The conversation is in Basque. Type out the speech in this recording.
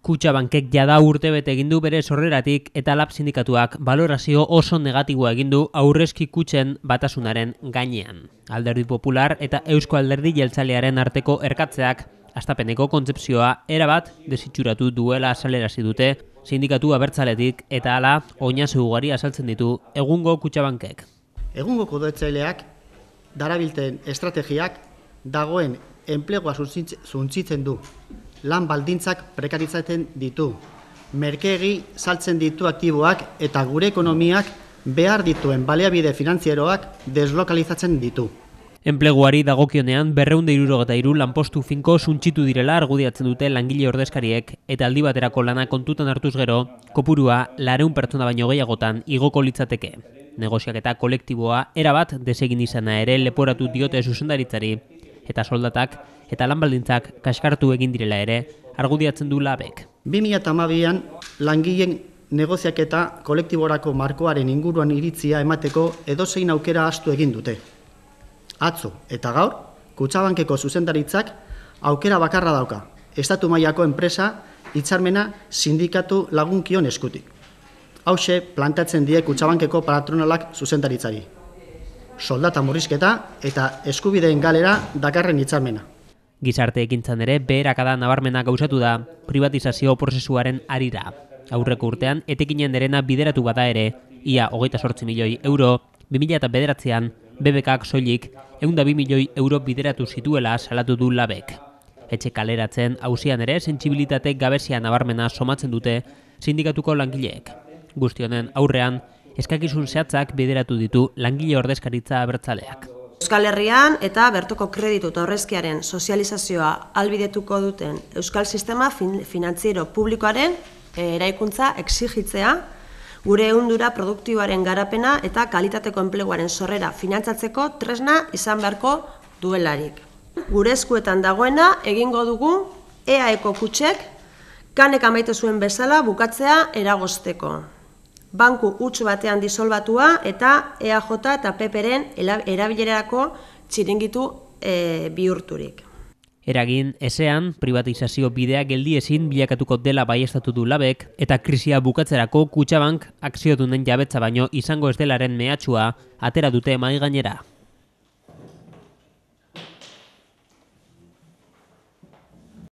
Kutxabankek jada urtebete egin du bere sorreratik eta LAB sindikatuak balorazio oso negatiboa egin du aurrezki kutxen batasunaren gainean. Alderdi Popular eta Eusko Alderdi Jeltzalearen arteko erkatzeak hastapeneko kontzepzioa erabat desitxuratu duela azalerasi dute sindikatu abertzaletik eta hala oinazu ugari azaltzen ditu egungo Kutxabankek. Egungo kudeatzaileak darabilten estrategiak dagoen enplegua suntsitzen du. Lan baldintzak prekaritzatzen ditu, merkeegi saltzen ditu aktiboak eta gure ekonomiak behar dituen baliabide finantzieroak deslokalizatzen ditu. Enpleguari dagokionean 263 lanpostu finko suntsitu direla argudiatzen dute langile ordezkariek eta aldi baterako lana kontutan hartuz gero, kopurua 400 pertsona baino gehiagotan igoko litzateke. Negoziaketa kolektiboa erabat desegin izana ere leporatu diote zuzendaritzari eta soldatak eta lan baldintzak kaskartu egin direla ere argudiatzen du LABek. 2012an langileen negoziaketa kolektiborako markoaren inguruan iritzia emateko edozein aukera astu egin dute. Atzo eta gaur, Kutxabankeko zuzendaritzak aukera bakarra dauka, estatu mailako enpresa hitzarmena sindikatu lagunkion eskutik. Hauxe plantatzen die Kutxabankeko patronalak zuzendaritzari. Soldata murrizketa eta eskubideen galera dakarren hitzarmena. Gizarte ekintzan ere beherakada nabarmena gauzatu da privatizazio prozesuaren harira. Aurreko urtean etekinen derena bideratu bada ere, ia 28 milioi euro, 2009an BBKak soilik 102 milioi euro bideratu zituela salatu du LABek. Etxe kaleratzen auzian ere sentsibilitate gabezia nabarmena somatzen dute sindikatuko langileek. Guzti honen aurrean, eskakizun zehatzak bideratu ditu langile ordezkaritza abertzaleak. Euskal Herrian eta bertoko kreditu eta aurrezkiaren sozializazioa ahalbidetuko duten Euskal Sistema Finantziero Publikoaren eraikuntza exigitzea, gure ehundura produktiboaren garapena eta kalitateko enpleguaren sorrera finantzatzeko tresna izan beharko duelarik. Gure eskuetan dagoena egingo dugu EAEko kutxek kanek amaitu zuen bezala bukatzea eragozteko. Banku huts batean disolbatua eta EAJ eta PPren erabilerarako txiringitu bihurturik. Eragin ezean, privatizazio bidea geldiezin bilakatuko dela baieztatu du LABek eta krisia bukatzerako Kutxabank akziodunen jabetza baino izango ez delaren mehatxua atera dute mahai gainera.